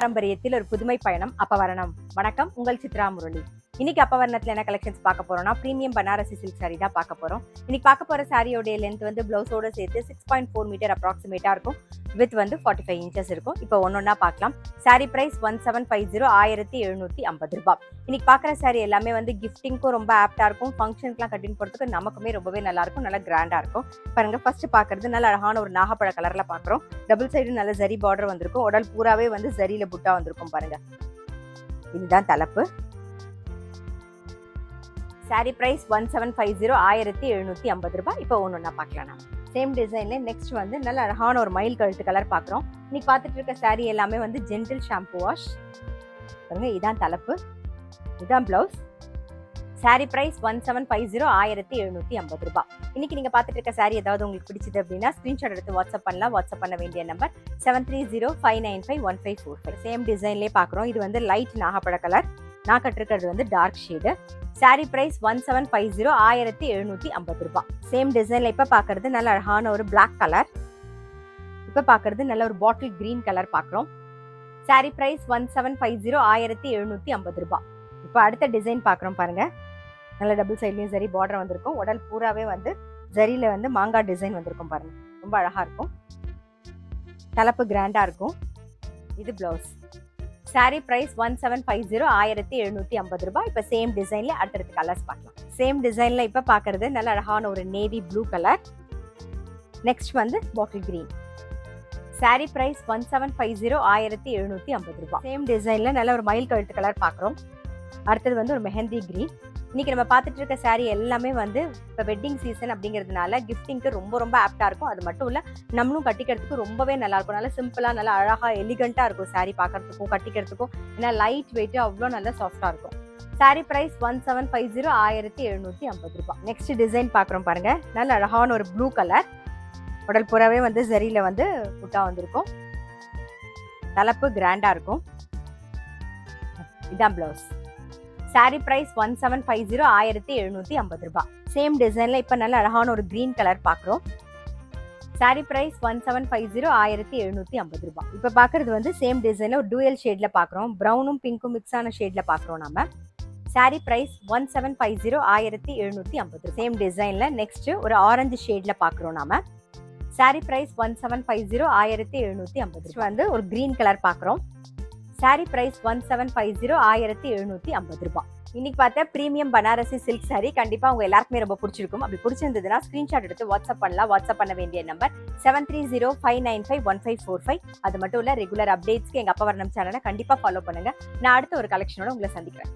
பாரம்பரியத்தில் ஒரு புதுமை பயணம் அப்பவரணம். வணக்கம், உங்கள் சித்ரா முரளி. இன்னைக்கு அப்பவரணத்துல என்ன கலெக்ஷன்ஸ் பார்க்க போறோம்னா பிரீமியம் பனாரசி சில்க் சாரி தான் பார்க்க போறோம். இன்னைக்கு பார்க்க போற சாரியோட லென்த் வந்து பிளவுஸோட சேர்த்து 6.4 மீட்டர் அப்ராக்சிமேட்டா இருக்கும். வித் வந்து 45 இன்ச்சஸ் இருக்கும். இப்போ ஒன்னொன்னா பார்க்கலாம். சாரி பிரைஸ் 1750, 1750 ரூபாய். இன்னைக்கு பார்க்குற சாரி எல்லாமே வந்து கிஃப்டிங்க்கும் ரொம்ப ஆப்டா இருக்கும். ஃபங்க்ஷனுக்குலாம் கட்டின்னு போறதுக்கு நமக்குமே ரொம்பவே நல்லா இருக்கும், நல்லா கிராண்டா இருக்கும். பாருங்க, ஃபர்ஸ்ட் பார்க்கறது நல்ல அழகான ஒரு நாகப்பழ கலர்ல பார்க்குறோம். டபுள் சைடு நல்ல ஜரி பார்டர் வந்திருக்கும். உடல் பூராவே வந்து ஜரியில புட்டா வந்திருக்கும். பாருங்க, இதுதான் தலைப்பு. சாரி பிரைஸ் 1750, 1750 ரூபாய். இப்போ ஒன்னொன்னா பார்க்கலாம். நம்ம சேம் டிசைன்ல நெக்ஸ்ட் வந்து நல்ல அழகான ஒரு மயில் கழுத்து கலர் பார்க்குறோம். இன்னைக்கு பார்த்துட்டு இருக்க சாரி எல்லாமே வந்து ஜென்டில் ஷாம்பு வாஷ். பாருங்க, இதான் தலைப்பு, இதான் பிளவுஸ். சாரி பிரைஸ் 1750, 1750 ரூபாய். இன்னைக்கு நீங்க பார்த்துட்டு இருக்க சாரி ஏதாவது உங்களுக்கு பிடிச்சது அப்படின்னா ஸ்கிரீன்ஷாட் எடுத்து வாட்ஸ்அப் பண்ணலாம். வாட்ஸ்அப் பண்ண வேண்டிய நம்பர் 7305951545. சேம் டிசைன்லேயே பார்க்குறோம். இது வந்து லைட் நாகப்பழ கலர். நான் கட்டிருக்கிறது வந்து டார்க் ஷேடு. சாரி பிரைஸ் 1750, 1750 ரூபாய். சேம் டிசைன்ல இப்ப பாக்குறது நல்ல அழகான ஒரு பிளாக் கலர். இப்ப பாக்குறது நல்ல ஒரு பாட்டில் கிரீன் கலர் பாக்குறோம். சாரி பிரைஸ் 1750, 1750 ரூபாய். இப்ப அடுத்த டிசைன் பாக்குறோம். பாருங்க, நல்ல டபுள் சைட்லயும் சரி பார்டர் வந்திருக்கும். உடல் பூராவே வந்து ஜரியில வந்து மாங்காய் டிசைன் வந்திருக்கும். பாருங்க, ரொம்ப அழகா இருக்கும். தலைப்பு கிராண்டா இருக்கும். இது பிளவுஸ். சாரி பிரைஸ் 1750, 1750 ரூபாய். இப்ப சேம் டிசைன்ல அடுத்தடுத்த கலர்ஸ் பார்க்கலாம். சேம் டிசைன்ல இப்ப பாக்குறது நல்ல அழகான ஒரு நேவி ப்ளூ கலர். நெக்ஸ்ட் வந்து பாட்டில் கிரீன். சாரி பிரைஸ் 1750, 1750 ரூபாய். சேம் டிசைன்ல நல்ல ஒரு மயில் கழுத்து கலர் பாக்குறோம். அடுத்தது வந்து ஒரு மெஹந்தி கிரீன். இன்னைக்கு நம்ம பார்த்துட்டு இருக்க சாரி எல்லாமே வந்து இப்போ வெட்டிங் சீசன் அப்படிங்கிறதுனால கிஃப்டிங்க்கு ரொம்ப ரொம்ப ஆப்டா இருக்கும். அது மட்டும் இல்ல, நம்மளும் கட்டிக்கிறதுக்கு ரொம்பவே நல்லா இருக்கும். நல்லா சிம்பிளா, நல்லா அழகா எலிகண்டா இருக்கும் சாரி பார்க்கறதுக்கும் கட்டிக்கிறதுக்கும். ஏன்னா லைட் வெயிட், அவ்வளோ நல்லா சாஃப்டா இருக்கும். சாரி பிரைஸ் 1750, 1750 ரூபாய். நெக்ஸ்ட் டிசைன் பார்க்குறோம். பாருங்க, நல்ல அழகான ஒரு ப்ளூ கலர். உடல் புறாவே வந்து ஜரியில வந்து புட்டா வந்திருக்கும். தலைப்பு கிராண்டா இருக்கும். இதான் பிளவுஸ். சாரி பிரைஸ் 1750, 1750 ரூபாய். சேம் டிசைன்ல இப்ப நல்ல அழகான ஒரு கிரீன் கலர் பாக்குறோம். சாரி பிரைஸ் 1750, 1750 ரூபாய். இப்ப பாக்குறது வந்து சேம் டிசைன்ல ஒரு டூயல் ஷேட்ல பாக்குறோம். பிரவுனும் பிங்க்கும் மிக்ஸ் ஆன ஷேட்ல பாக்குறோம் நம்ம. சாரி பிரைஸ் 1750, 1750. சேம் டிசைன்ல நெக்ஸ்ட் ஒரு ஆரஞ்சு ஷேட்ல பாக்குறோம் நாம. சாரி பிரைஸ் 1750, 1750 வந்து ஒரு கிரீன் கலர் பாக்குறோம். சாரி பிரைஸ் 1750, 1750 ரூபாய். இன்னைக்கு பார்த்த பிரீமியம் பனாரசி சில்க் சாரி கண்டிப்பா உங்க எல்லாருக்குமே ரொம்ப பிடிச்சிருக்கும். அப்படி பிடிச்சிருந்ததுன்னா ஸ்கிரீன்ஷாட் எடுத்து வாட்ஸ்அப் பண்ணலாம். வாட்ஸ்அப் பண்ண வேண்டிய நம்பர் 7305951545. அது மட்டும் இல்ல, ரெகுலர் அப்டேட்ஸ்க்கு எங்க அப்பவரணம் சேனலை கண்டிப்பா ஃபாலோ பண்ணுங்க. நான் அடுத்த ஒரு கலெக்ஷனோட உங்களை சந்திக்கிறேன்.